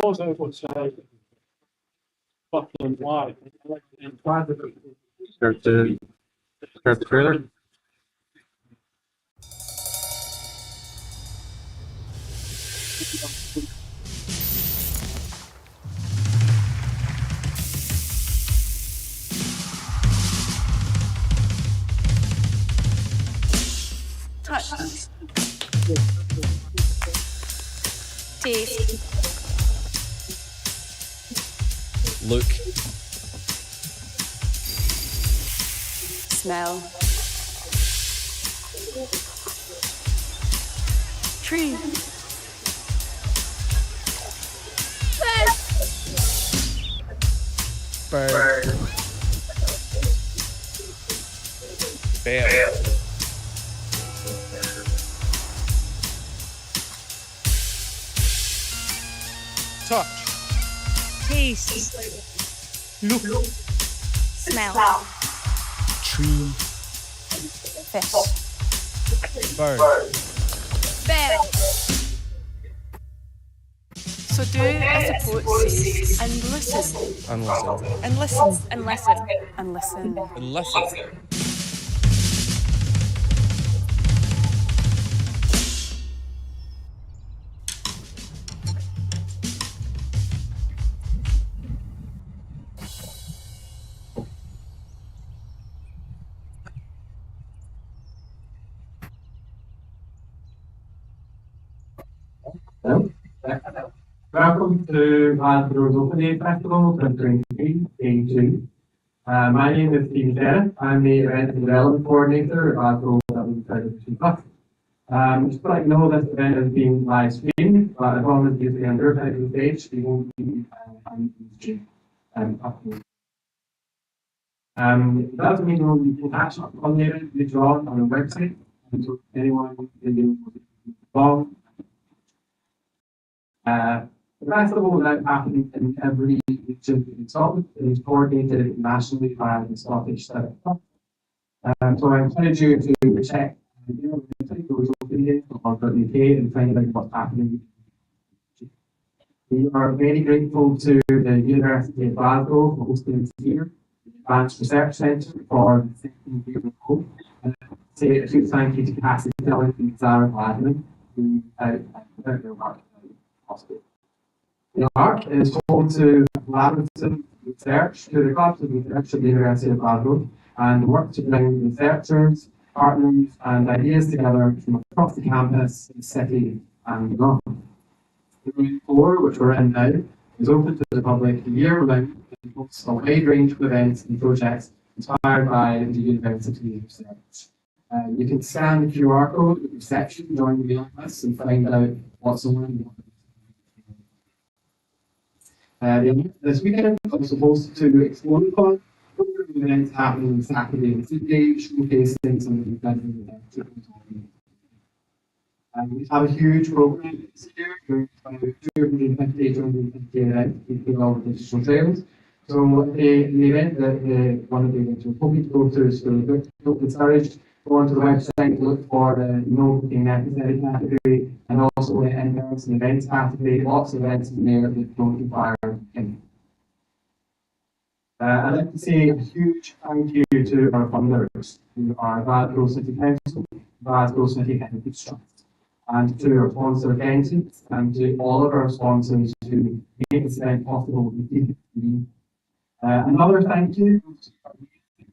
also would say Scotland wide. Start the trailer. Touch. Taste. Look. Smell. Tree. Bird. Bear. Touch. Taste. Look. Smell. Tree. Fish. Bird. Bear. So do as the poet says, and listen, And listen. and listen, and listen, and listen. And listen. Welcome to Glasgow's Open Air Festival 2023, Day 2. My name is Steve Sheriff. I'm the Event and Development Coordinator at Glasgow W32 Plus. Just to let you know, this event is being live streamed, but as long as you stay on your side of the stage, you won't be streamed upload. It does mean you can actually upload it later on the website, and so anyone can involved. The festival is happening in every region in Scotland. It is coordinated nationally by the Scottish Civic Club. So I encourage you to check those opinions on .uk and find out what's happening. We are very grateful to the University of Glasgow for hosting us here, the Advanced Research Centre for the second year in a row. And say a huge thank you to Cassie Dillon and Sarah Gladman, who without their work possible. The ARC is home to collaborative research to the clubs of research at the University of Glasgow and work to bring researchers, partners and ideas together from across the campus, the city and beyond. The room 4, which we're in now, is open to the public year-round and hosts a wide range of events and projects inspired by the university's research. You can scan the QR code at reception, join the mailing list and find out what's on. This weekend, I'm supposed to explore the pod. Events happening on Saturday and Sunday, showcasing some of the events. We have a huge program this year, with 250 events, including all the digital trails. So the event that one of the events we're hoping to go to is for the book encouraged. Go onto the website, look for the no booking necessary category, and also the in-person events category. Lots of events in there that don't require booking. I'd like to say a huge thank you to our funders, who are Glasgow City Council, Glasgow City Heritage Trust, and to our sponsor Kensington, and to all of our sponsors who make this event possible. Another thank you to our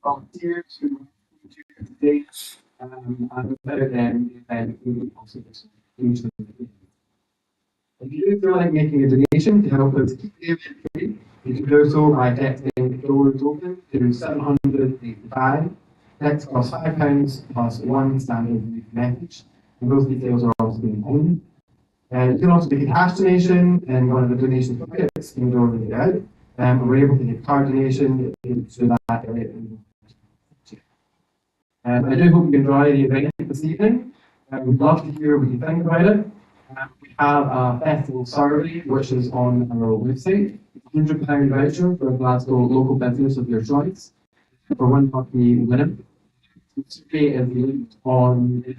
volunteers who today, and without them, the event would be possible. Hugely. If you do feel like making a donation to help us keep the event free, you can do so by texting Doors Open to 785. Text costs £5 plus one standard message, and those details are also being included. You can also make a cash donation in one of the donation buckets in the door of the out. We're able to take card donation to that area. I do hope you enjoy the event this evening. We'd love to hear what you think about it. We have a festival survey which is on our website. It's a £100 voucher for a Glasgow local business of your choice for one lucky winner. The survey is linked on the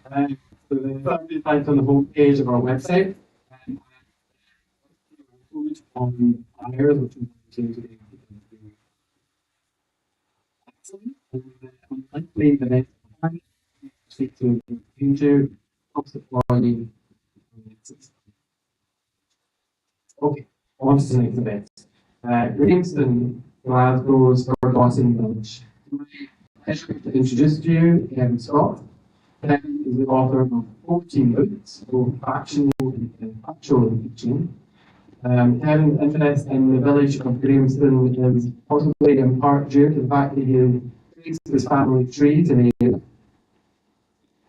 So the survey is linked on the homepage of our website. on hires, which we do today. Excellent. Unlikely the next time speak to the future of the quality. Okay, on to the next event. Grahamston, Glasgow's Forgotten Village. To introduce to you, Kevin Scott. Kevin is the author of 14 books, both factual and factual fiction. Kevin's interest in the village of Grahamston is possibly in part due to the fact that he traced his family tree to the area.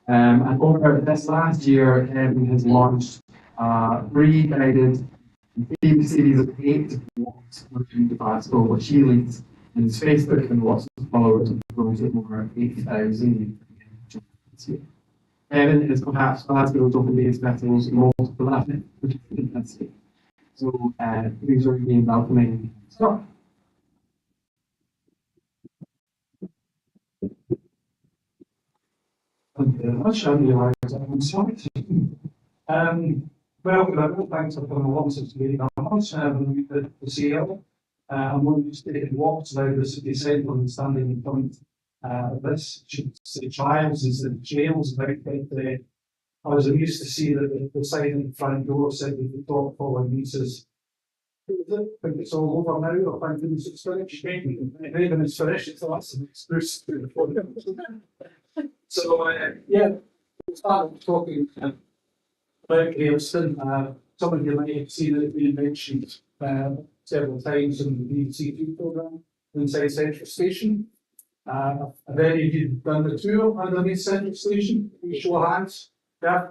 And over this last year, Kevin has launched a free guided big series of 8 walks around Glasgow, which he leads, and his Facebook and lots of followers have grown to over 80,000. Kevin is perhaps Glasgow's open day festival's most prolific, which is fantastic. So please join me in welcoming Scott. Thank you very much. I'm realised I'm sorry. Welcome everyone. Thanks for coming along since the beginning of the month. The CEO. I'm going to just taking walks around the city centre and standing in front of this. Should say trials is the jails about it. I was amused to see that the sign in the front door said that the top following me says, I think it's all over now, or thank goodness it's finished. Maybe it's finished, so that's the next boost to the podium. So, yeah, we'll start talking about Grahamston. Some of you might have seen it being mentioned several times in the BBC2 programme inside Central Station. Have any of you done the tour underneath Central Station? Can you show of hands? Yeah?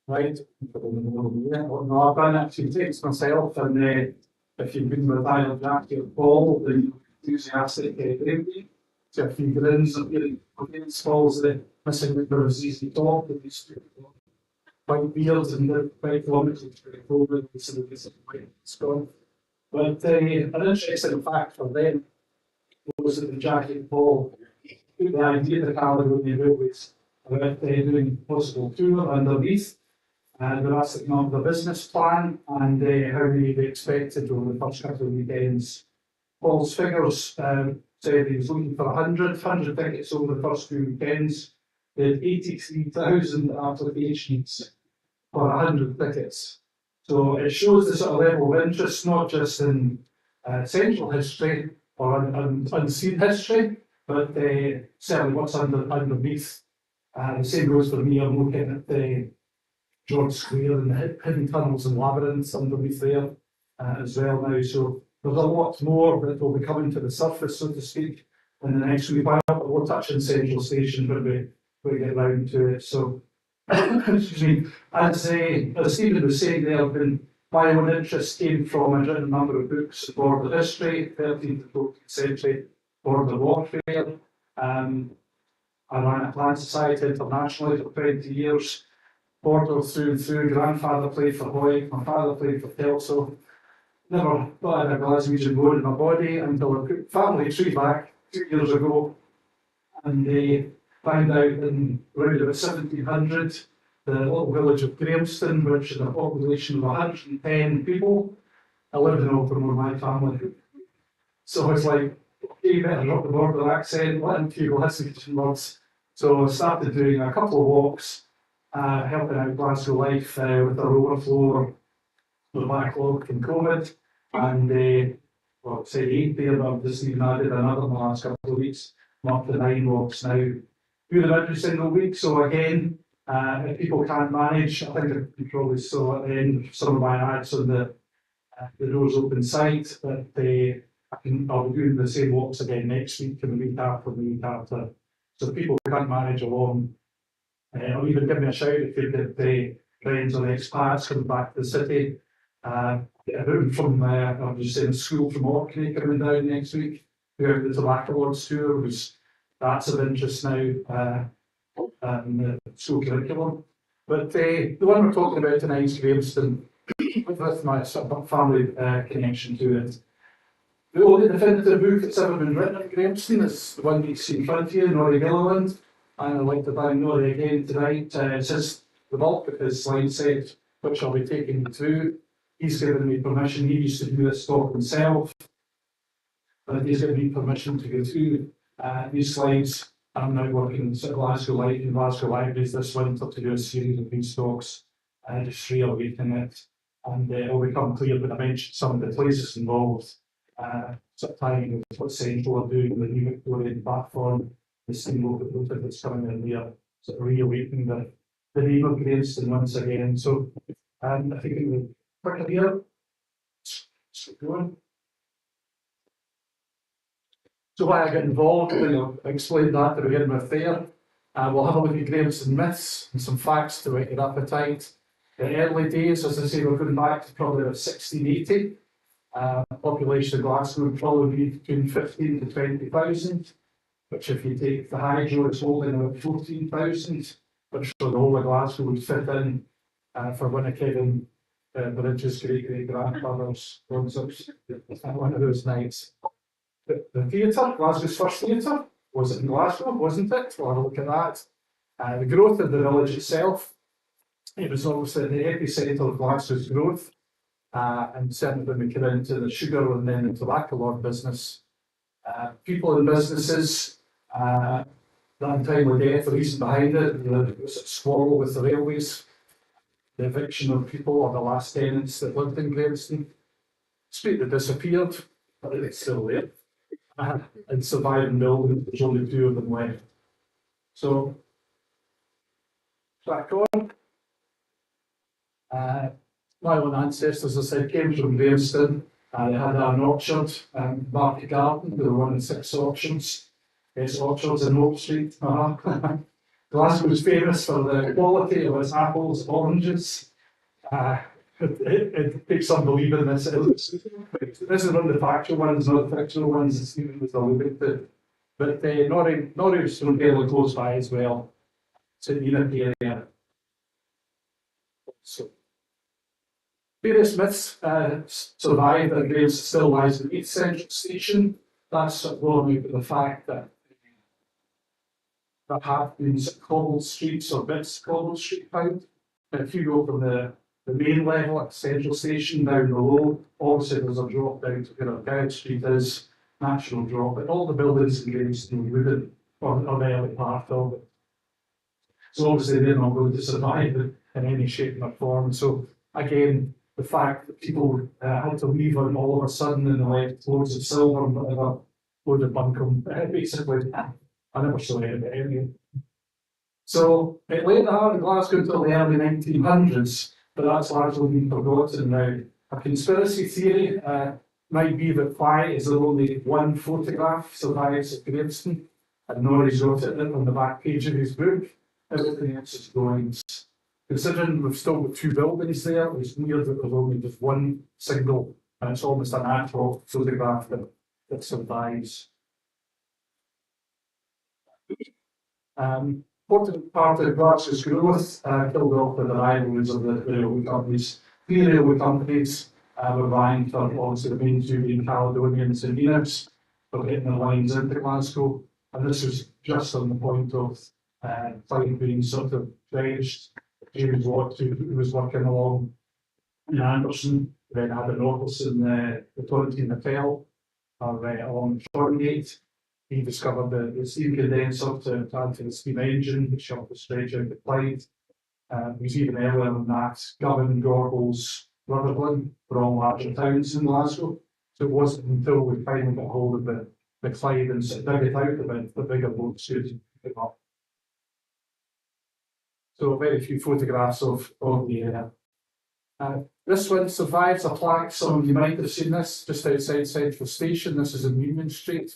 Right? Yeah, no, I've done it 2 times myself, and if you've been with Daniel Jack or Paul, then you're enthusiastic gravy. So a few grins of getting falls the missing member of ZZ Top, and these white beards and the white kilometres very forward, so that this is white gone. But an interesting fact for them was that the Jack and Paul took the idea to Caledonian Railways about doing a possible tour underneath. And they're asking of the business plan and how many they expected over the first couple of weekends. Paul's figures said he was looking for 100 tickets over the first 2 weekends. They had 83,000 applications for 100 tickets. So it shows the sort of level of interest, not just in central history or unseen history, but certainly what's underneath. The same goes for me. I'm looking at the George Square and the hidden tunnels and labyrinths underneath there as well now. So there's a lot more that will be coming to the surface, so to speak, in the next wee while. We're touching Central Station when we get round to it. So, excuse me, as Stephen was saying there, my own interest came from a written number of books, Border History, 13th and 14th century, Border Warfare. I ran a Plan Society internationally for 20 years. Border through and through. Grandfather played for Hoy, my father played for Kelso. Never thought I had a Glaswegian bone in my body until I put family tree back 2 years ago, and they found out in around about 1700 the little village of Grahamston, which had a population of 110 people. I lived in Oldham with my family. So it's like, okay, you better drop the border accent, let in few Glaswegian words. So I started doing a couple of walks, helping out Glasgow Life with their overflow, the backlog from COVID, and well, say 8 there, but I've just even added another in the last couple of weeks. I'm up to 9 walks now. Do them every single week. So again, if people can't manage, I think you probably saw at the end of some of my ads on the Doors Open site, but I'll be doing the same walks again next week and the week after the week after. So if people can't manage along, or even give me a shout if you've got friends or expats coming back to the city. Everyone from, I'm just saying, school from Orkney coming down next week. We're the Tobacco Awards tour, that's of interest now in the school curriculum. But the one we're talking about tonight is Grahamston, with my sort of family connection to it. The only definitive book that's ever been written on Grahamston is the one you see in front of you, Norrie Gilliland. And I'd like to thank Norrie again tonight. It's just the bulk of his slide set, which I'll be taking you through. he's given me permission. He used to do this talk himself, but he's given me permission to go through these slides. I'm now working at Glasgow Libraries this winter to do a series of these talks, just reawakening it. And it will become clear when I mention some of the places involved, sort of tying with what Central are doing, the new Victorian platform, the steam locomotive that's coming in there, sort of reawakening the name of Graveston once again. So I think it will quicker here. So going. So why I got involved, I explained that to begin with there. We'll have a look at Graveston myths and some facts to whet your appetite. The early days, as I say, we're going back to probably about 1680. Population of Glasgow would probably be between 15 to 20,000, which if you take the hydro, it's holding about 14,000, which for the whole of Glasgow would fit in for Winnicott Bridges' great-great-grandfather's concerts. One of those nights. The theatre, Glasgow's first theatre, was it in Glasgow, wasn't it? We'll have a look at that. The growth of the village itself, it was obviously the epicentre of Glasgow's growth, and certainly when we come into the sugar and then the tobacco lord business, people and businesses, the untimely death, the reason behind it, the squabble with the railways, the eviction of people or the last tenants that lived in Graveston, street that disappeared, but it's still there, and surviving buildings, there's only two of them left. So, back on. My own ancestors, as I said, came from Graveston. They had an orchard, market garden. They were one of 6 orchards. Yes, orchards in Oak Street. Glasgow was famous for the quality of its apples, oranges. It takes some believing this. This is one of the factual ones, not the fictional ones, as Stephen was alluding to. But Norrie was from fairly close by as well. So in the area. So, various myths survive that Graves still lies in the 8th century station. That's born out of the fact that there have been cobbled streets or bits of cobbled street found. If you go from the main level at Central Station down below, obviously there's a drop down to where Gowd Street is, natural drop, but all the buildings in Graveston wooden or the early part of it. So obviously they're not going to survive in any shape or form. So again, the fact that people had to leave on all of a sudden and they left loads of silver and whatever, loads of bunkum, basically, I never saw any of it anyway. So it laid hard in Glasgow until the early 1900s, but that's largely been forgotten now. A conspiracy theory might be that why is there only one photograph survives at Graveston, and Norrie's wrote it on the back page of his book. Everything else is drawings. Considering we've still got 2 buildings there, it's weird that there's only just one single, and it's almost an actual photograph that survives. Important part of Glasgow's growth, killed off with the rivalries of the railway companies. 3 railway companies were vying for obviously the main 2 being Caledonian and St Venus for getting the lines into Glasgow, and this was just on the point of Clyde being sort of finished. James Watt, who was working along in Anderson, then had an office in the Torrington Hotel along Shorngate. He discovered the steam condenser to add to the steam engine, which shot the straight out to Clyde. He was even earlier than that. Govan, Gorbals, Rutherglen were all larger towns in Glasgow. So it wasn't until we finally got hold of the Clyde and dug it out a bit, the bigger boats could pick up. So very few photographs of the area. This one survives a plaque. Some of you might have seen this just outside Central Station. This is in Union Street.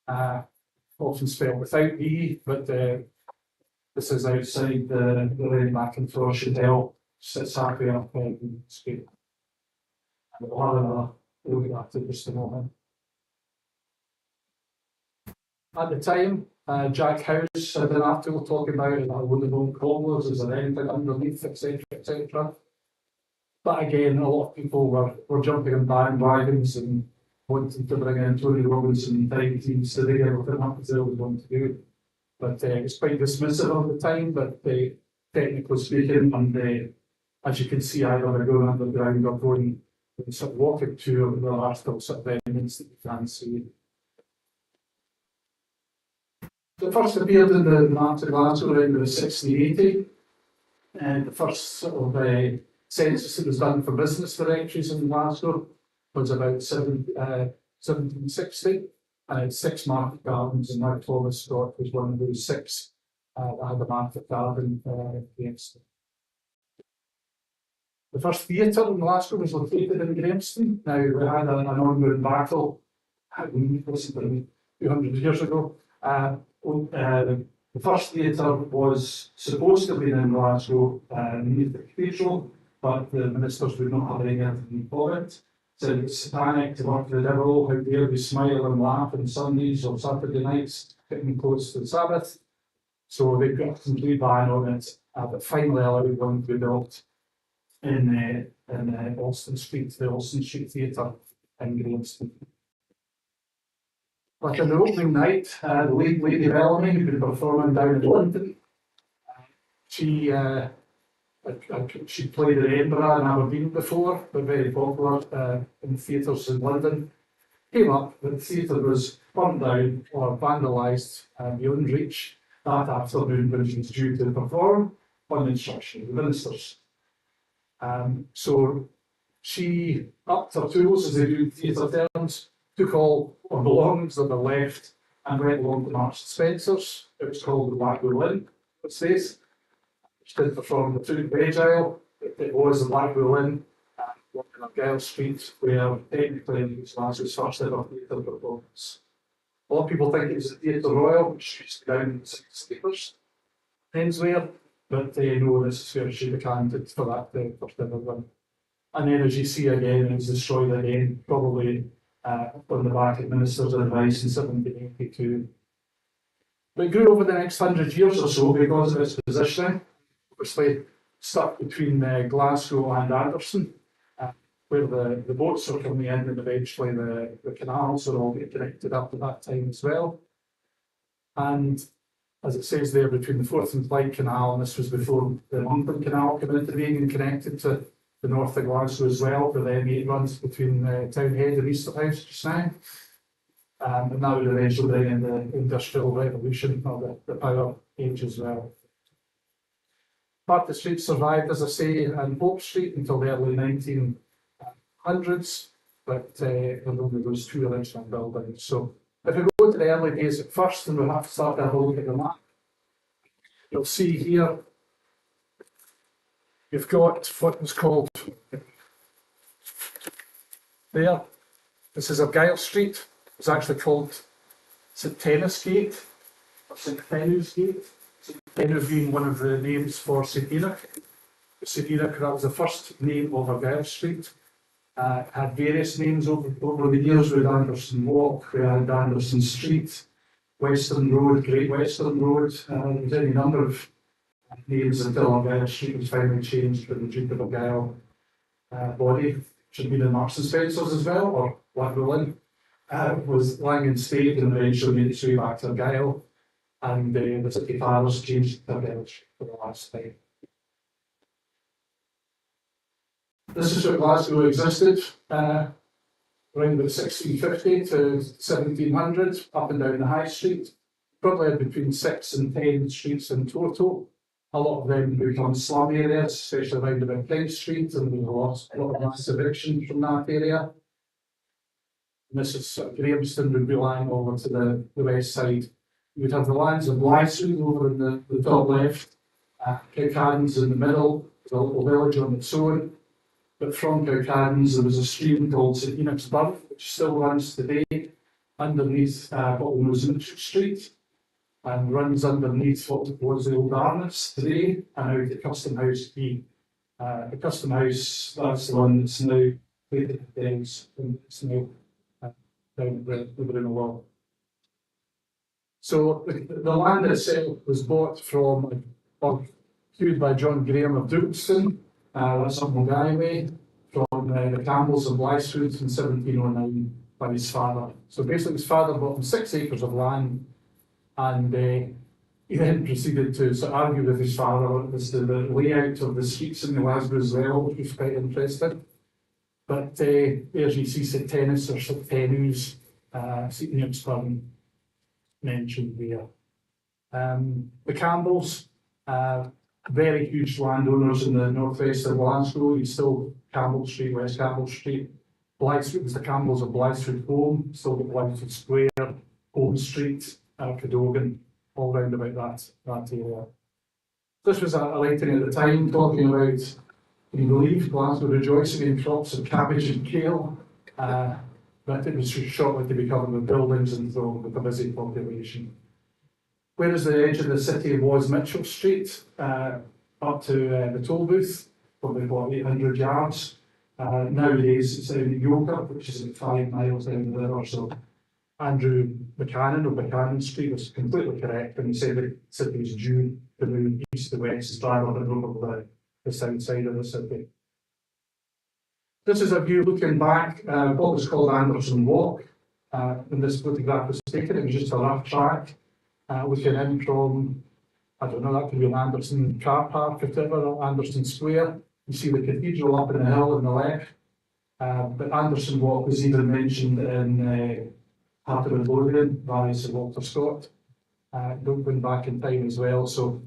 Often spelled without E, but this is outside the Lady Macintosh Hotel. Sits halfway up Union Street. And we'll have a look at it just a moment. At the time, Jack House had an article talking about it, one of own cobblers, is there anything underneath, etc., etc. But again, a lot of people were jumping on bandwagons and wanting to bring in Tony Robinson and time teams to dig everything up as they always want to do. But it's quite dismissive of the time, but technically speaking, and as you can see, either they're going underground or going sort of walking tour, there are still sort of elements that you can see. It first appeared in the map of Glasgow around the 1680, and the first sort of census that was done for business directories in Glasgow was about 1760, and it's 6 market gardens, and now Thomas Scott was one of those 6 that had a market garden against them. The first theatre in Glasgow was located in Grahamston. Now, we had an ongoing battle, less than 200 years ago. The first theatre was supposed to be in Glasgow near the cathedral, but the ministers would not have anything for it. So it's satanic to work the devil, how dare we smile and laugh on Sundays or Saturday nights, getting close to the Sabbath. So they got a complete ban on it, but finally allowed one to be built in Austin Street, the Austin Street Theatre in Grahamston. But on the opening night, the late Lady Bellamy, who'd been performing down in London, she played in Edinburgh and Aberdeen before, but very popular in theatres in London. Came up, but the theatre was burned down or vandalised beyond reach that afternoon when she was due to perform on instruction of the ministers. So she upped her tools, as they do in theatre terms, took all her belongings that were left and went along to Marks and Spencer's. It was called the Blackpool Inn, it says. She did perform the Tunic Bridge Aisle. It was the Blackpool Inn, working on Giles Street, where technically it was Glasgow's first ever theatre performance. A lot of people think it was the Theatre Royal, which used to be down in St Stephen's, Hensware, but no, this is where she decanted for that first ever one. And then, as you see again, it was destroyed again, probably on the back of minister's advice in 1782. But it grew over the next 100 years or so because of its positioning, obviously stuck between Glasgow and Anderson, where the boats are coming in, and eventually the canals are all getting connected up at that time as well. And as it says there, between the Forth and Clyde Canal, and this was before the London Canal came into being and connected to the north of Glasgow as well, where the M8 runs between Townhead and Easterhouse just now. And that would eventually bring in the Industrial Revolution, or the Power Age as well. Part of the street survived, as I say, and Hope Street until the early 1900s, but there were only those 2 original buildings. So if we go to the early days at first, and we'll have to start to have a look at the map, you'll see here you've got what was called there. This is Giles Street. It was actually called St Tennis Gate or St Fenus Gate. St Fenus being one of the names for St Enoch. St Enoch, that was the first name of Giles Street. Had various names over the years. We had Anderson Walk, we had Anderson Street, Western Road, Great Western Road. There was any number of names until Argyll Street was finally changed with the Duke of Argyll body, which had been in Marks and Spencer's as well, or Blackpool Inn. Was Langan stayed and eventually made its way back to Argyll, and the city fathers changed to Argyll Street for the last time. This is where Glasgow existed around about 1650 to 1700, up and down the High Street. Probably had between 6 and 10 streets in total. A lot of them become slum areas, especially around about King Street, and there was a lot of mass eviction from that area. And this is Grahamston would be lying over to the west side. You would have the lands of Blythswood over in the top left, Cowcaddens in the middle, there's a little village on its own. But from Cowcaddens there was a stream called St Enoch's Burn, which still runs today underneath what was Mitchell Street, and runs underneath what was the old Arnotts today, and out the Custom House Quay. The Custom House, that's the one that's now plated in Thames, and it's now down the Brunel Wall. So the land itself was bought from, or queued by John Graham of Dukeston, that's up Mulgay Way, from the Campbells of Blythswood in 1709 by his father. So basically his father bought him 6 acres of land, and He then proceeded to sort of argue with his father as to the layout of the streets in Glasgow as well, which was quite interesting. But there's you see St Tennis or St Tenues, St Newtspurn mentioned there. The Campbells, very huge landowners in the northwest of Glasgow. You still Campbell Street, West Campbell Street. Blythswood was the Campbells of Blythswood Home, still got Blythswood Square, Home Street, Cadogan, all round about that area. This was a letter at the time talking about, can you believe, Glasgow rejoicing in crops of cabbage and kale, but it was shortly to be covered with buildings and so with a busy population. Whereas the edge of the city was Mitchell Street, up to the toll booth, probably about 800 yards. Nowadays it's in Yoker, which is about 5 miles down the river. So Andrew Buchanan of Buchanan Street was completely correct when he said the city was due to move east to west rather than over the south side of the city. This is a view looking back, what was called Anderson Walk. When this photograph was taken, it was just a rough track. Looking in from, I don't know, that could be an Anderson car park, whatever, or Anderson Square. You see the cathedral up in the hill on the left. But Anderson Walk was even mentioned in Heart of Midlothian by Sir Walter Scott, going back in time as well. So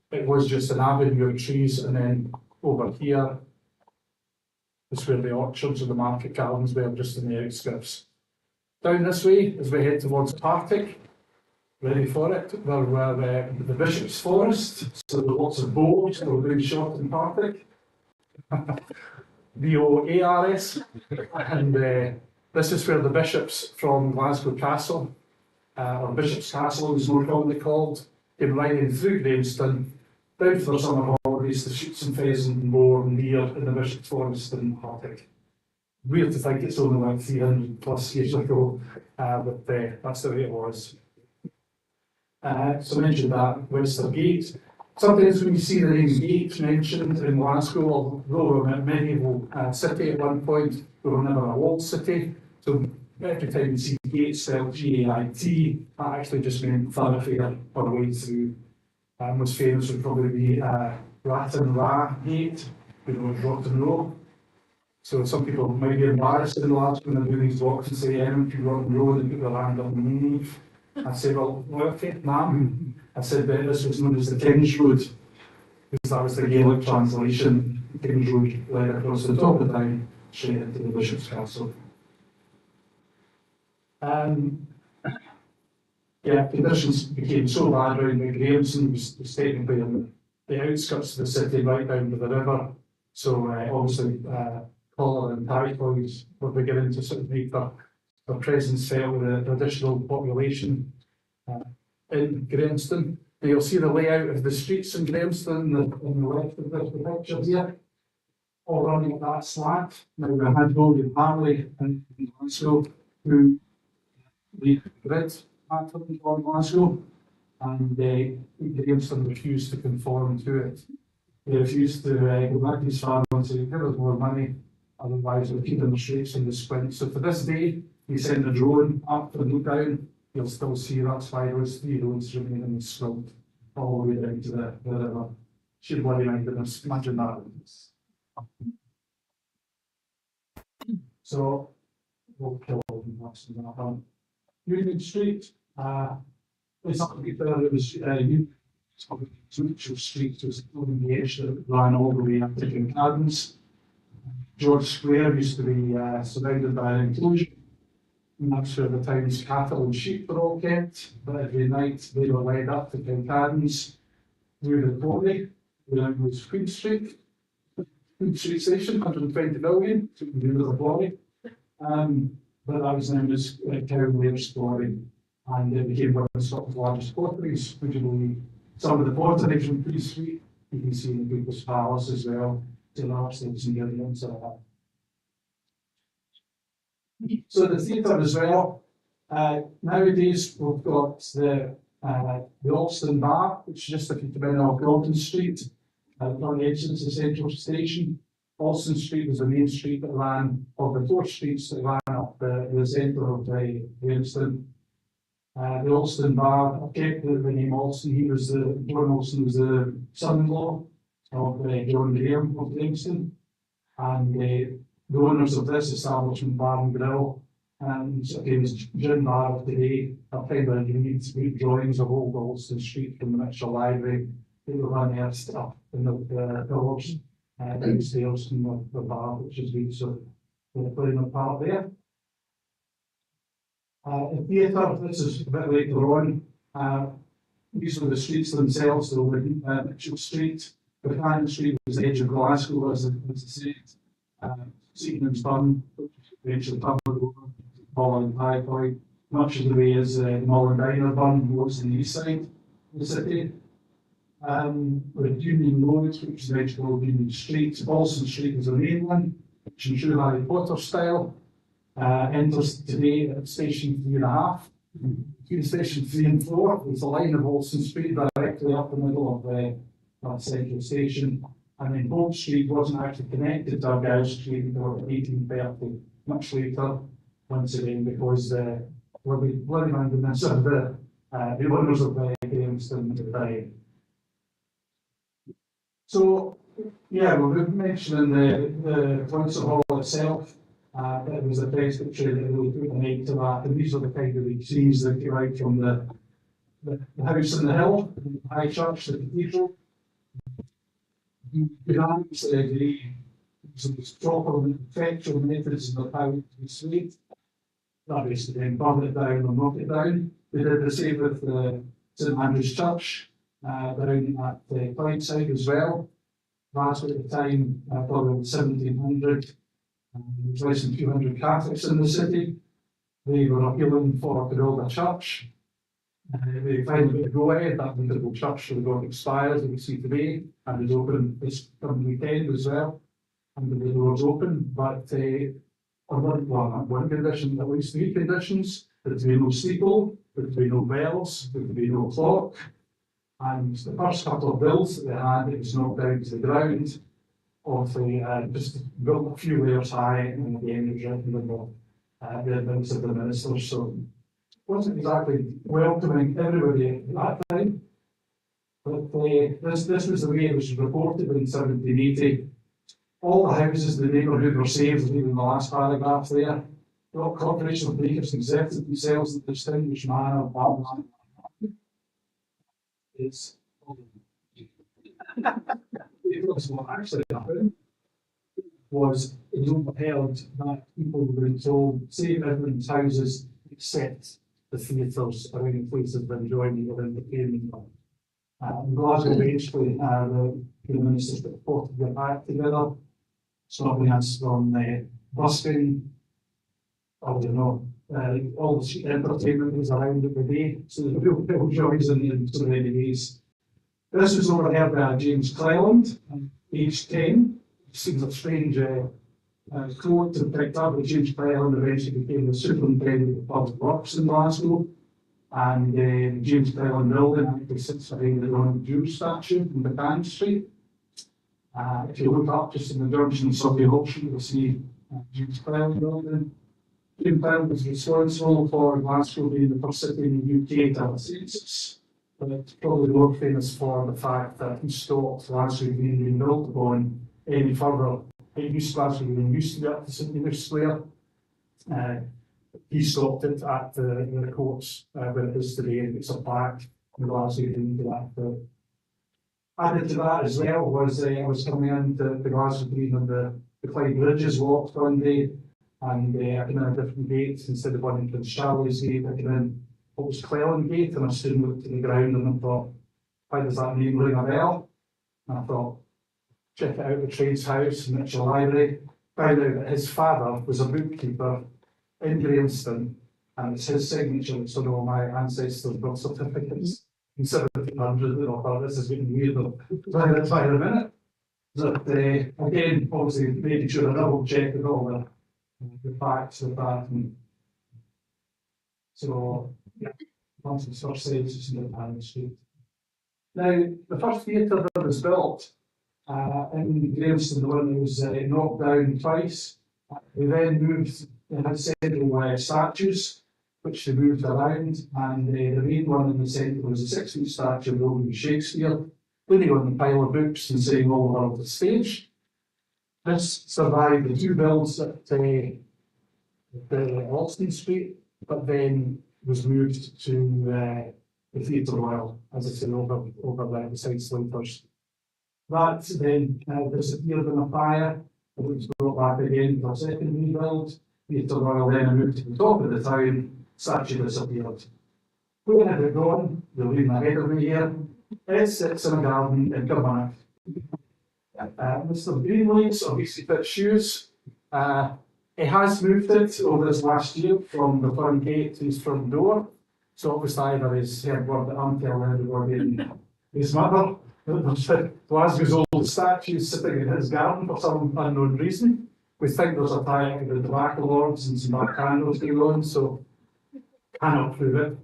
it was just an avenue of trees, and then over here is where the orchards and the market gardens were, just in the outskirts. Down this way, as we head towards Partick, ready for it, there were the Bishop's Forest, so there were lots of boars that were being shot in Partick. BOARS, and this is where the bishops from Glasgow Castle, or Bishop's Castle as more commonly called, came riding through Graveston, down for summer holidays to shoot some pheasant and boar and deer in the Bishop's Forest in Partick. Weird to think it's only like 300 plus years ago, but that's the way it was. So I mentioned that, Wester Gate. Sometimes when you see the name Gate mentioned in Glasgow, although we were a medieval city at one point, we were never a walled city. So every time you see Gate spelled G-A-I-T, that actually just meant thoroughfare or way through. Most famous would probably be Ratton Ra Gate, you know, Rotten Row. So some people might be embarrassed in Glasgow when they're doing these walks and say, Rotten Row, and they put their hand up and leave. I said, well, okay, ma'am. I said that this was known as the King's Road, because that was the Gaelic translation. The King's Road led across the top of the town, straight into the Bishop's Castle. Yeah, conditions became so bad around the Grahamson was technically in the outskirts of the city, right down to the river. So obviously, cholera and typhoid were beginning to sort of make their presence felt with the additional population in Grahamston. And you'll see the layout of the streets in Grahamston on the left of the picture here, all running at that slant. Now we had William Harley in Glasgow, who the grid pattern on Glasgow, and Grahamston refused to conform to it. They refused to go back to his father and say, give us more money, otherwise we'll keep in the streets in the squint. So to this day, you send a drone up and look down, you'll still see that's why those 3 roads remain in the squint all the way down to the river. Sheer bloody mindedness, imagine that. So we'll kill all the blocks in that one. Union Street, it's not to be fair, it was Mitchell Street was on the edge that ran all the way up to Kincardines. George Square used to be surrounded by an enclosure. And that's where the town's cattle and sheep were all kept, but every night they were led up to Kincardines through the quarry, where was Queen Street Station, 120 million, so you can do the quarry. But that was known as Cowlair's Quarry, and it became one of Scotland's largest potteries. Would you believe? Some of the pottery from Queen Street, you can see in the People's Palace as well, to large things and evidence of that. So the theatre as well. Nowadays we've got the Alston Bar, which is just if you come in off Galton Street, on the entrance of Central Station. Alston Street was the main street that ran, of the 4 streets that ran up the centre of Grahamston. The Alston Bar, I kept the name Alston, John Alston was the son-in-law of John Graham of Livingston. And the owners of this establishment, Bar and Grill, and again, it's Jim Bar today. I've kind of unique drawings of Old Alston Street from the Mitchell Library. They were unearthed up in the pillars downstairs in the bar, which is good, so they're playing a part there. In theatre, this is a bit later on. These were the streets themselves, so Mitchell Street, Buchanan Street was the edge of Glasgow, as I said. Seaton's Bun, eventually covered over, Holland High Point, much of the way as the Mullen Diner Bun was in the east side of the city. With Union Road, which is eventually called Union Street. Alston Street was the main one, which in true Harry Potter style. Enters today at station 3.5. Between station 3 and 4, there's a line of Alston Street directly up the middle of that central station. And then Bolt Street wasn't actually connected to Argyle Street until 1830, much later, once again, because the owners of Grahamston died. So, yeah, we've been mentioning the concert hall itself. It was a presbytery that really put an end to that, and these are the kind of the scenes that came out from the house on the hill, the high church, the cathedral. Behind the proper effectual methods of how to be swayed. That basically then burn it down or knock it down. They did the same with St Andrew's Church down at Clydeside as well. Last at the time, probably 1700, there was less than 200 Catholics in the city. They were appealing for to build a church. They finally got to go ahead. That wonderful church that got expired, as we see today, and is open this coming weekend as well. And the doors open, but on one condition, at least 3 conditions: there to be no steeple, there to be no bells, there to be no clock. And the first couple of bills that they had, it was knocked down to the ground, just built a few layers high, and again it was written with the advice of the minister. So wasn't exactly welcoming everybody at that time, but this was the way it was reported in 1780. All the houses in the neighbourhood were saved, even in the last paragraph there. The Corporation of Bakers exempted themselves in the distinguished manner of Babylon. It's what actually happened was it was overheld that people were being told, save everyone's houses except the theatres around places of enjoyment or entertainment. Glasgow eventually, the ministers put forth to get back together. Stopping us from busking, I don't know, all the street entertainment was around every day, so there were real joys in so many ways. This was overheard by James Cleland, aged 10. It seems a strange quote to pick up, but James Cleland eventually became the superintendent of public works in Glasgow. And James Cleland building actually sits behind the Donald Jews statue in Buchanan Street. If you look up just in the junction of Surrey Hall Street, you'll see James Cleland building. James Cleland was responsible for Glasgow being the first city in the UK to have a census, but probably more famous for the fact that he stopped Glasgow being built upon any further. Glasgow used to be up to St Mary's Square. He stopped it at the courts where it is today, and it's a plaque in Glasgow into that. Added to that as well was I was coming into the Glasgow Green and the Clyde Bridges walked one day, and I came in a different gate instead of one in Prince Charlie's Gate. I came in what was Cleland Gate, and I stood and looked to the ground and I thought, why does that name ring a bell? And I thought, check it out, the Trades House, Mitchell Library. Found out that his father was a bookkeeper in Grahamston, and it's his signature that's on all my ancestors' birth certificates. In 1700, and I thought this is getting weird by the minute. But again, obviously, making sure I double check with all the facts of that. And so, yeah, once the first census in Buchanan Street. Now, the first theatre that was built in Grahamston, the one that was knocked down twice, they then moved, they had several statues which they moved around, and the main one in the centre was a 6-foot statue of William Shakespeare, leaning on the pile of books and saying all the world to stage. This survived the two builds at the Alston Street, but then was moved to the Theatre Royal, as I said, over there beside Slinters. That then disappeared in a fire, it was brought back again for a second rebuild. Theatre Royal then moved to the top of the town, statue disappeared. Where had it gone? You're reading ahead of me here. It sits in a garden in Kilmarnock. Mr. Greenleaf's obviously fit shoes. He has moved it over this last year from the front gate to his front door. So obviously either his head word that I'm telling everybody and his mother. There's Glasgow's old statue sitting in his garden for some unknown reason. We think there's a tie to the tobacco lords and some black candles going on, so cannot prove it.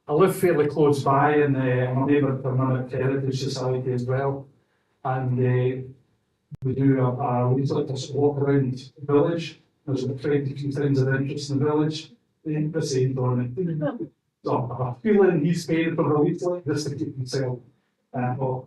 I live fairly close by, and I'm a member of the Kilmarnock Heritage Society as well. And we do a leaflet to walk around the village. There's about 22 things of interest in the village. They ain't the same on it. So I have a feeling he's paid for the leaflet just to keep himself off.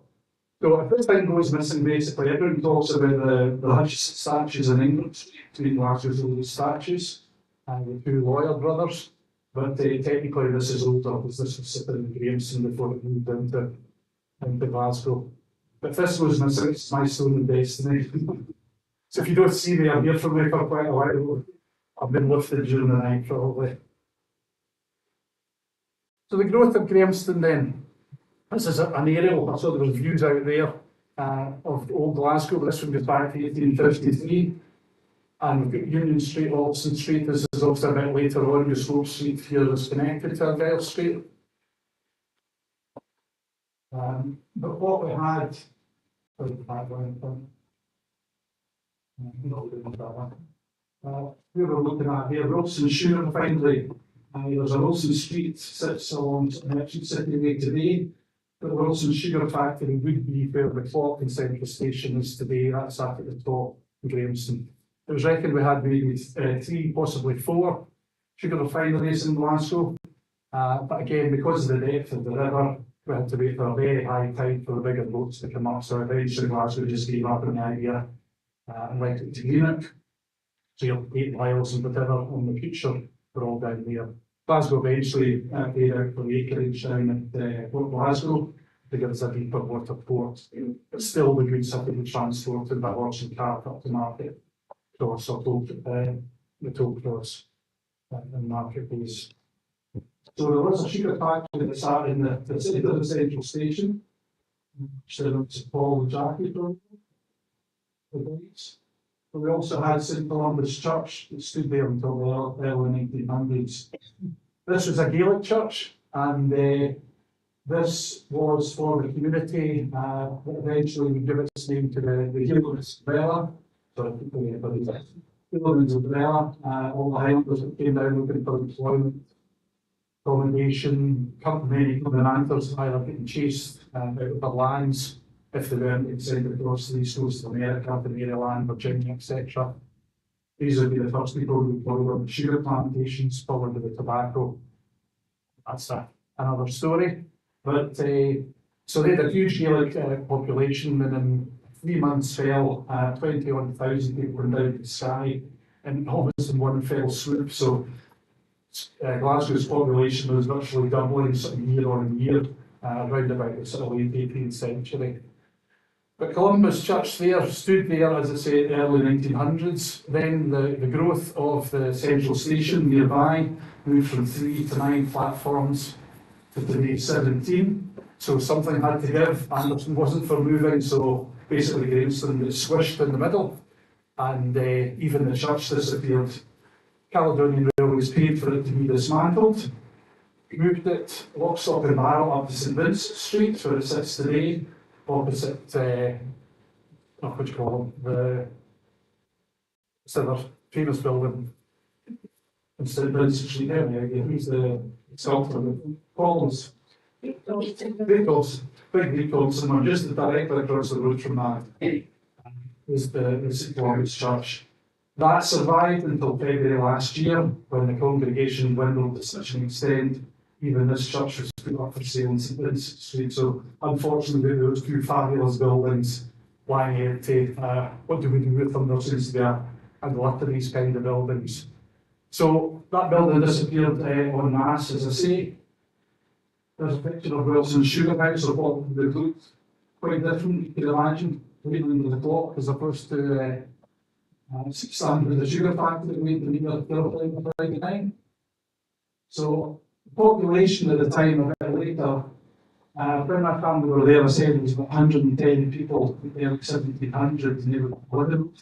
So if this thing goes missing, basically everyone talks about the hush statues in England, between Glasgow's oldest statues, and the two lawyer brothers. But technically this is older, because this was sitting in Grahamston before it moved into Glasgow. But if this goes missing, it's my stone of destiny. So if you don't see me, I'm here from me for quite a while. I've been lifted during the night probably. So the growth of Grahamston then. This is an aerial, so there was views out there of old Glasgow. This one goes back to 1853. And we've got Union Street, Alston Street. This is also a bit later on. Your Slope Street here is connected to Argyle Street. But what we had, we were looking at here, Wilson Sugar Refinery. There's a Wilson Street sits along Merchant City Way today. But Wilson Sugar Factory would be where the clock in Central Station is today. That's up at the top in Grahamston. It was reckoned we had maybe 3, possibly 4 sugar refineries in Glasgow. But again, because of the depth of the river, we had to wait for a very high tide for the bigger boats to come up. So eventually Glasgow just gave up on the idea and went to Greenock. So you're 8 miles and whatever on the future, we're all down there. Glasgow eventually paid out for the acreage down at Port Glasgow to give us a deeper water port. But still the goods have to be transported by horse and cart up to market. Cross or the toll cross and marketplace. So there was a sugar factory that sat in the centre of the Central Station, which there was Paul and Jackie from the days. But we also had St Columba's Church that stood there until the early 1900s. This was a Gaelic church, and this was for the community that eventually would give its name to the Gaelic umbrella. So Gaelic umbrella, all the Highlanders that came down looking for employment, accommodation, many covenanters either getting chased out of their lands if they weren't extended across the east coast of America, the Maryland, Virginia, etc. These would be the first people who employed on the sugar plantations, followed by the tobacco. That's another story. But so they had a huge Gaelic population, and in 3 months fell 21,000 people went down to the sky, and almost in one fell swoop. So Glasgow's population was virtually doubling sort of year on year, around about the sort of late 18th century. But Columbus Church there stood there, as I say, early 1900s. Then the growth of the Central Station nearby moved from 3 to 9 platforms to today 17. So something had to give. Anderson wasn't for moving, so basically Grahamston got squished in the middle, and even the church disappeared. Caledonian Railways paid for it to be dismantled, moved it lock, stock and barrel up to St Vincent Street, where it sits today, opposite, what do you call it, it's another famous building in St Vincent Street area. Who's the sculptor? Paul's. Beatles, big Beatles, and we're just directly across the road from that is the St Columbus Church. That survived until February last year, when the congregation dwindled to such an extent, even this church was put up for sale in St Vincent Street. So unfortunately, those two fabulous buildings lying empty. What do we do with them? There seems to be a glut of these kind of buildings. So that building disappeared en masse, as I say. There's a picture of Wilson's Sugar House, of what they looked quite different, you can imagine, waiting under the clock as opposed to standing in the sugar factory waiting to meet the on the Friday night. So the population at the time, a bit later, when my family were there, I said there was about 110 people in the early 1700s, and they were living.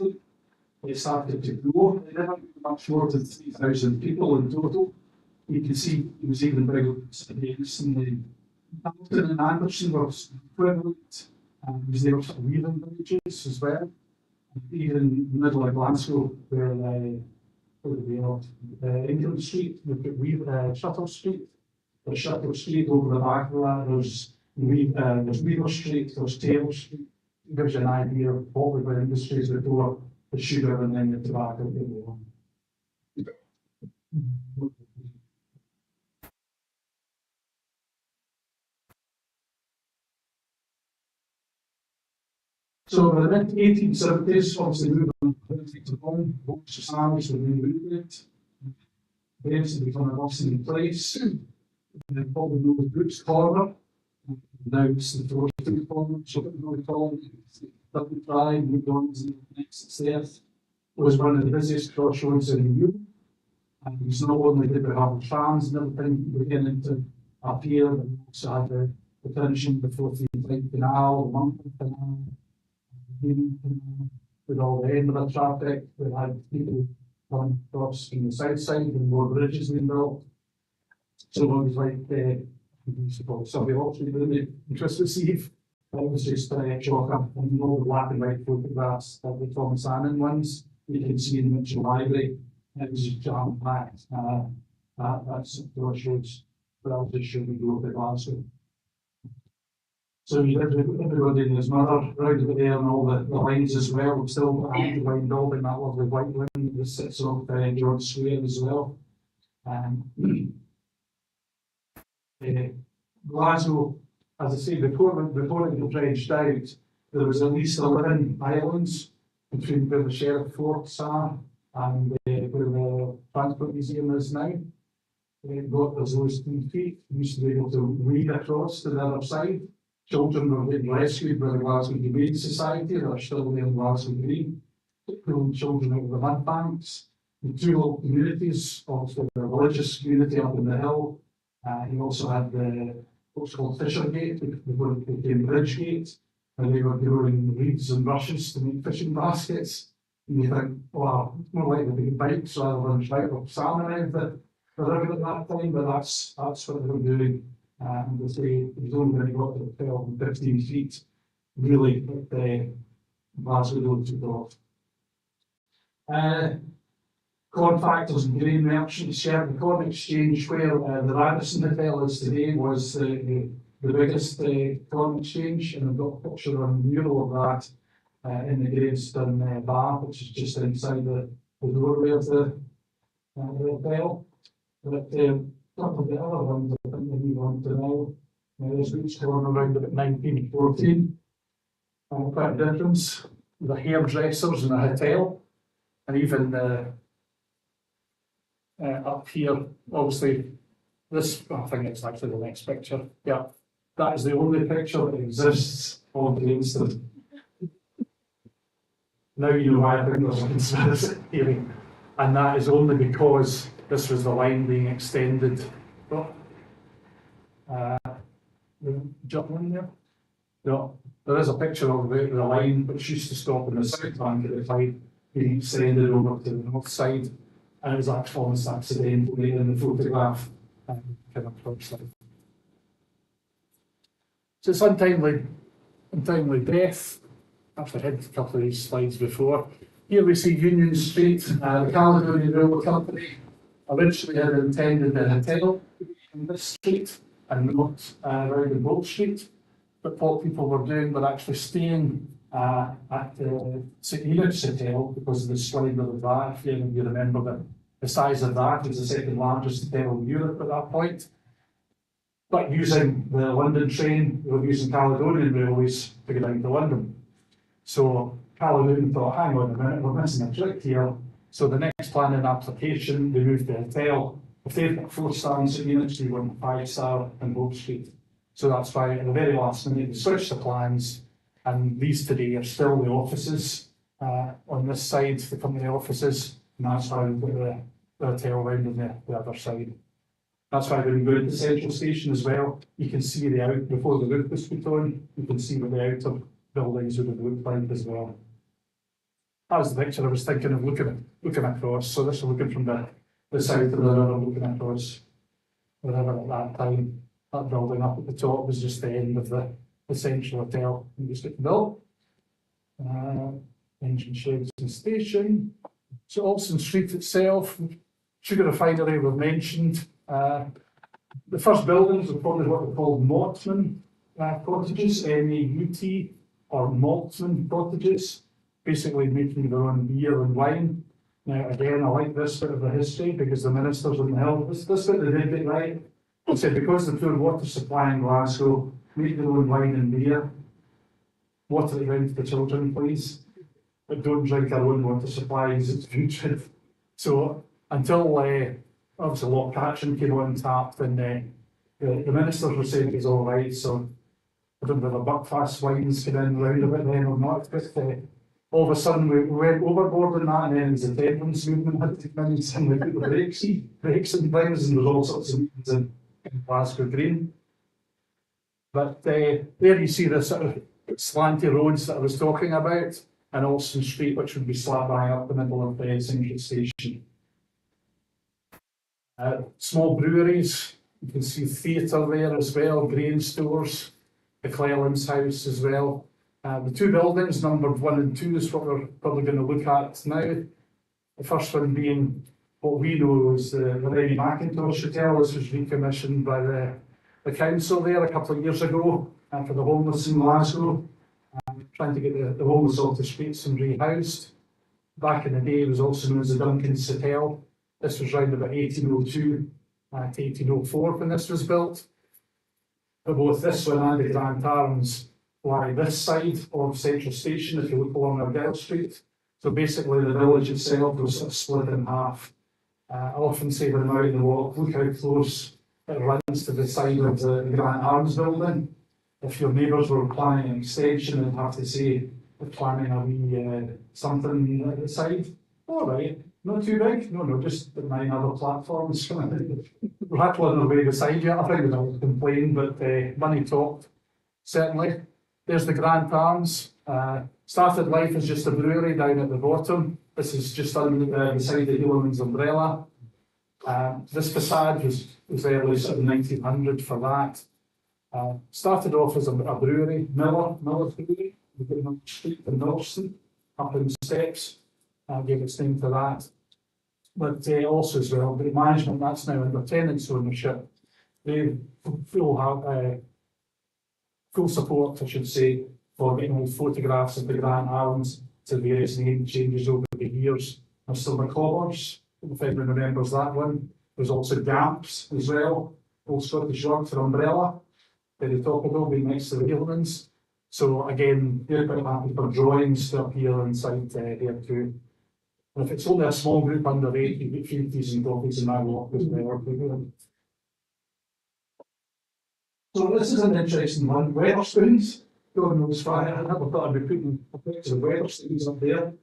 They started to grow. They never grew much more than 3,000 people in total. You can see it was even bigger than the Hamilton and Anderson were equivalent, because they were sort of weaving villages as well. Even in the middle of Glasgow, where England Street, we've got Shuttle Street. There's Shuttle Street over the back of that. There's Weaver Street. There's Taylor Street. It gives you an idea of what the industries before the sugar and then the tobacco came along. So in the mid-1870s, obviously moved on to home, books, families were being moved. Eventually become a bustling place. Then probably know the Brooks Corner. Now it's the Dorothy Corner, so we call it Double Drive, McDonald's, and next stairs. It was one of the busiest crossroads in Europe. And it's not only did we have trams and everything beginning to appear, but we also had the finishing before the Canal, the Mountain Canal. With all the Edinburgh traffic, we had people coming across from the south side and more bridges being built. So it was like somebody else really Christmas Eve. It was just chalk up and all the black and white photographs of the Thomas Annan ones you can see in the Mitchell Library. It was just jam packed. That's what shows, but I'll just show you go to Glasgow. So you had everybody and his mother right over there and all the lines as well. We've still got the wine building, that lovely white one that sits off George Square as well. Glasgow, as I say, before it got dredged out, there was at least 11 islands between where the Sheriff Forts are and where the Transport Museum is now. There's those 3 feet. We used to be able to wade across to the other side. Children were being rescued by the Glasgow Humane Society that are still there in Glasgow Green, pulling children out of the mud banks. The 2 little communities, also the religious community up in the hill. You also had what's called Fishergate, before it became Bridgegate, where they were growing reeds and rushes to make fishing baskets. And you think, well, it's more likely to be bikes rather than trout or salmon out the river at that time, but that's what they were doing. And they say it was only when it got to 12 and 15 feet, really, that the Glasgow Road took off. Corn factors and grain merchants shared the corn exchange where the Radisson Hotel is today was the biggest corn exchange, and I've got a picture on the mural of that in the Gravestone bar, which is just inside the doorway of the hotel. But some of the other ones I think we move on to now. There's reached corn around about 1914. Quite a difference. The hairdressers in a hotel, and even up here, obviously, this, I think it's actually the next picture. Yeah, that is the only picture that exists on the instant. Now you know why I think there's a conspiracy theory, and that is only because this was the line being extended. Jump in there? No, there is a picture of the line which used to stop in the south bank of the Clyde being extended over to the north side, and it was actually almost accidentally in the photograph. So it's untimely death. Actually, I had a couple of these slides before. Here we see Union Street, the Caledonian Railway Company originally had intended a hotel in this street and not around the Boat Street. But what people were doing were actually staying at the St. Enoch's Hotel because of the slide of that. If you remember that the size of that is the second largest hotel in Europe at that point. But using the London train, we were using Caledonian Railways to get down to London. So Caledonian thought, hang on a minute, we're missing a trick here. So the next planning application, they moved the hotel. If they've got 4-star in St. Enoch's, they want 5-star in Bow Street. So that's why at the very last minute, they switched the plans. And these today are still the offices on this side, the company offices. And that's why we've got the hotel round on the other side. That's why when you go into Central Station as well, you can see the out, before the roof was put on, you can see what the outer buildings would have looked like as well. That was the picture I was thinking of looking across. So this is looking from the south of the river, looking across the river at that time. That building up at the top was just the end of the Central Hotel. It was getting built. Engine sheds and station. So Alston Street itself, sugar refinery we've mentioned. The first buildings were probably what we called Maltman cottages, M-A-U-T, or Maltman cottages, basically making their own beer and wine. Now, again, I like this bit of the history because the ministers in the hill, this bit they did it right. They said because the poor water supply in Glasgow, make their own wine and beer, water it around to the children, please, but don't drink our own water supply because it's putrid. So until obviously Loch Catchin came on tap, and the ministers were saying it was all right. So I don't know whether Buckfast wines came in round a bit then or not. But all of a sudden we went overboard on that, and then the temperance movement had to come in and sing like the breaks and things, and there's all sorts of meetings in Glasgow Green. But there you see the sort of slanty roads that I was talking about, and Alston Street, which would be slap bang up the middle of the Central Station. Small breweries, you can see theatre there as well, grain stores, the Cleland's house as well. The two buildings, numbered 1 and 2, is what we're probably going to look at now. The first one being what we know as the Lenny Mackintosh Hotel. This was recommissioned by the council there a couple of years ago for the homeless in Glasgow, trying to get the homeless off the streets and rehoused. Back in the day, it was also known as the Duncan's Hotel. This was round about 1802 to 1804 when this was built. But both this one and the Grand Arms lie this side of Central Station if you look along Argyle Street. So basically the village itself was sort of split in half. I often say when I'm out in the walk, look how close it runs to the side of the Grand Arms building. If your neighbours were planning an extension, they'd have to say they're planning a wee something at the side. All right. Not too big? No, just 9 other platforms. Rattling away beside you. I think they'll complain, but money talked, certainly. There's the Grand Arms. Started life as just a brewery down at the bottom. This is just under beside the Hillman's umbrella. This facade was early sort of 1900 for that. Started off as a brewery, Miller's Brewery, the street in Northson, up in steps. Gave its name to that. But also as well, the management, that's now under tenants ownership. They full support, I should say, for getting photographs of the Grand Arms to various name changes over the years. There's still the Collars, if anyone remembers that one. There's also Gamps as well, Old Scottish word for umbrella, very topical, being next to the Hillmans. So again, they're quite happy for drawings to appear inside here too. And if it's only a small group under 8, you get 50s and coffees in my walk as well. So this is an interesting one, Wetherspoons. God knows why, I never thought I'd be putting a picture of Wetherspoons up there.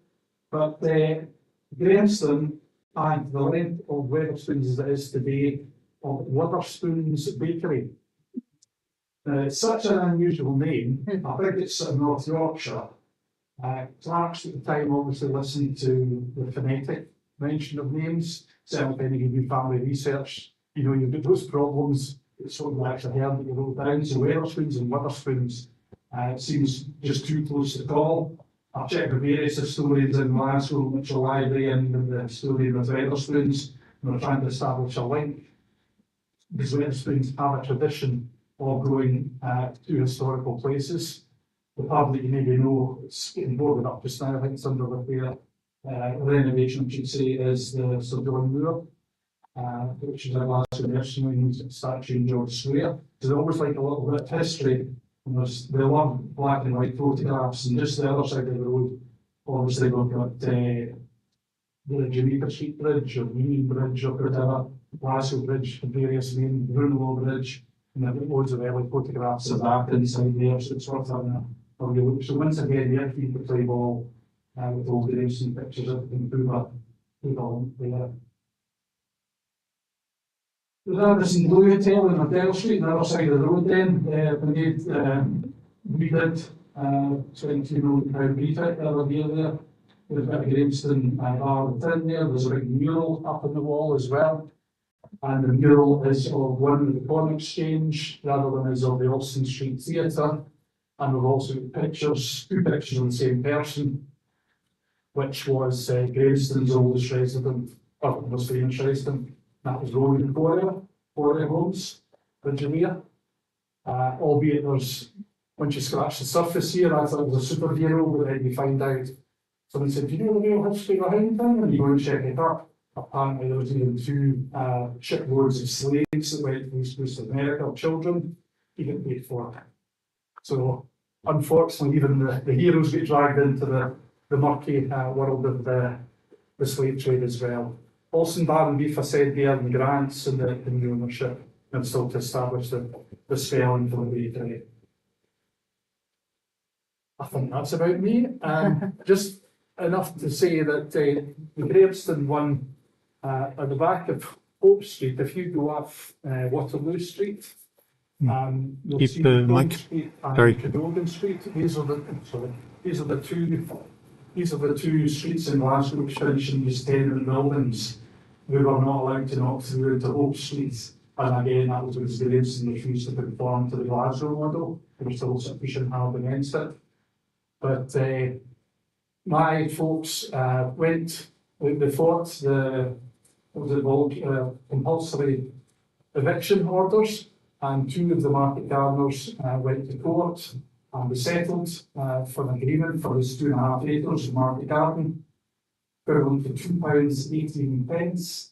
But Grahamston and the length of Wetherspoons as it is today, of Witherspoons Bakery. It's such an unusual name. I think it's in North Yorkshire. Clerks at the time obviously listened to the phonetic mention of names. Certainly, if any of you do family research, you know you've got those problems. It's what you actually heard that you wrote down. So Wetherspoons and Witherspoons seems just too close to call. I've checked with various historians in Glasgow, Mitchell Library, and the historian of Wetherspoons, and we're trying to establish a link. Because Wetherspoons have a tradition of going to historical places. the pub that you maybe know, it's getting boarded up just now, I think it's under repair. Renovation, I should say, is the Sir John Moore, which is a Glasgow nursing statue in George Square. So there's always like a little bit of history, and they love black and white photographs, and just the other side of the road, obviously we've got the Jamaica Street Bridge, or Union Bridge, or whatever, Glasgow Bridge, various names, Brunello Bridge, and I've got loads of early photographs of that inside there, so it's worth having a look. So once again, the keen to play ball with all the recent pictures of them through the link there. There's Anderson Blue Hotel in Hotel Street, on the other side of the road then, we did 20 million pound refit the other year there. We've got a Graveston bar within there, there's a big mural up on the wall as well. And the mural is of one of the Corn Exchange, the other one is of the Alston Street Theatre. And we've also got pictures, two pictures of the same person, which was Graveston's oldest resident, or most famous resident. That was Rowan Quarry Homes, Engineer. Albeit once you scratch the surface here, I thought it was a superhero, but then you find out, someone said, do you know the real history behind thing? And you go and check it up. Apparently there was even two shiploads of slaves that went to the East Coast of America, children, he didn't paid for it. So unfortunately, even the heroes get dragged into the murky world of the slave trade as well. Alston Bar and Beef, I said there, and grants and the new ownership, and still to establish the spelling for the bakery. I think that's about me. Just enough to say that the Graveston one at the back of Hope Street, if you go off Waterloo Street, you'll Keep see the Cadogan mic. Street and Sorry. Cadogan Street. These are the two streets in Glasgow which finish in these tenement buildings. We were not allowed to knock through into Hope Street, and again that was because Graveston refused to conform to the Glasgow model. There was still sufficient help against it. But my folks they fought the compulsory eviction orders, and two of the market gardeners went to court and we settled for an agreement for this 2.5 acres of market garden, equivalent to £2.18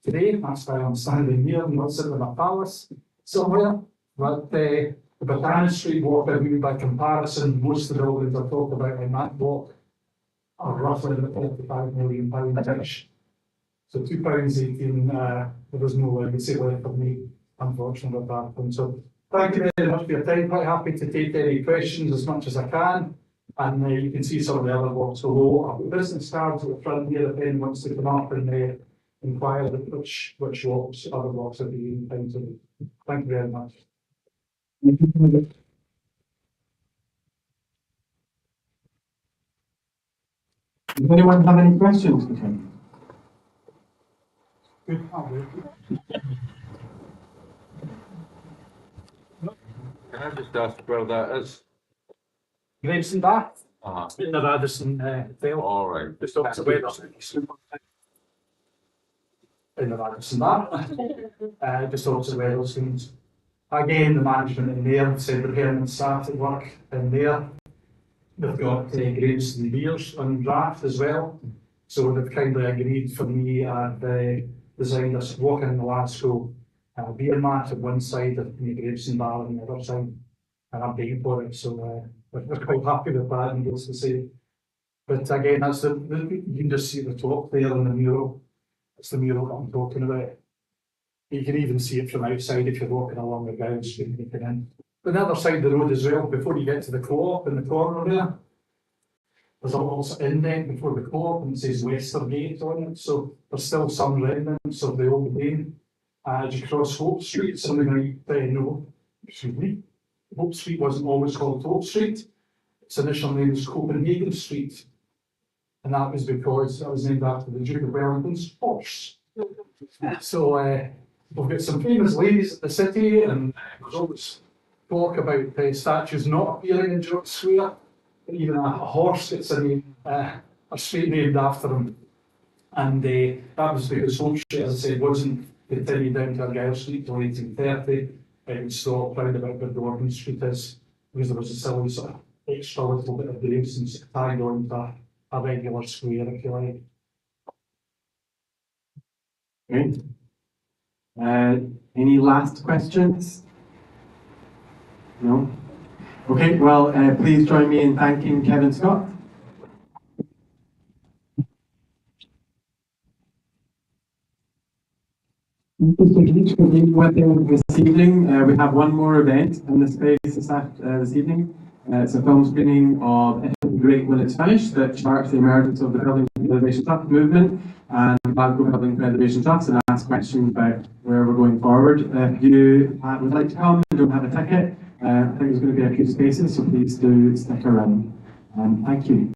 today. That's why I'm standing here and not sitting in a palace somewhere. But the Botanic Street walk, I mean, by comparison, most of the buildings I talk about in that walk are roughly about £55 million each. So £2.18, there was no legacy left for me, unfortunately, with that one. So thank you very much for your time. Quite happy to take any questions as much as I can. And you can see some of the other walks below. I've got business cards at the front here if anyone wants to come up and inquire which walks, other walks are being encountered. Thank you very much. Does anyone have any questions for him? Good. Can I just ask where that is? Graveston Bar Uh-huh. in the Radisson Hotel. All right. Just opposite Weatherspoons. In the Radisson Bar. Just opposite Weatherspoons. Again, the management in there said the permanent staff that work in there. They've got Graveston beers on draft as well. So they've kindly agreed for me and designed us walking in the Glasgow beer mat at one side of the Graveston Bar on the other side. And I'm paying for it, so we're quite happy with that, needless to say. But again, that's you can just see the top there on the mural. It's the mural that I'm talking about. You can even see it from outside if you're walking along the ground street looking in. But the other side of the road as well, before you get to the co-op in the corner there, there's a little indent before the co-op and it says Westergate on it. So there's still some remnants of the old name. As you cross Hope Street, something like Hope Street wasn't always called Hope Street. Its initial name was Copenhagen Street. And that was because that was named after the Duke of Wellington's horse. So we've got some famous ladies at the city, and there's always talk about statues not appearing in George Square. Even a horse gets a street named after him. And that was because Hope Street, as I said, wasn't continued down to Argyle Street until 1830. It stopped round about where Gordon Street is, because there was a silly sort of extra little bit of grace and tag on to a regular square, if you like. Great. Any last questions? No? Okay, well, please join me in thanking Kevin Scott. This evening, we have one more event in the space this evening. It's a film screening of It'll Be Great When It's Finished that charts the emergence of the Building Preservation Trust movement and Glasgow Building Preservation Trust and asks questions about where we're going forward. If you would like to come and don't have a ticket, I think there's going to be a few spaces, so please do stick around. Thank you.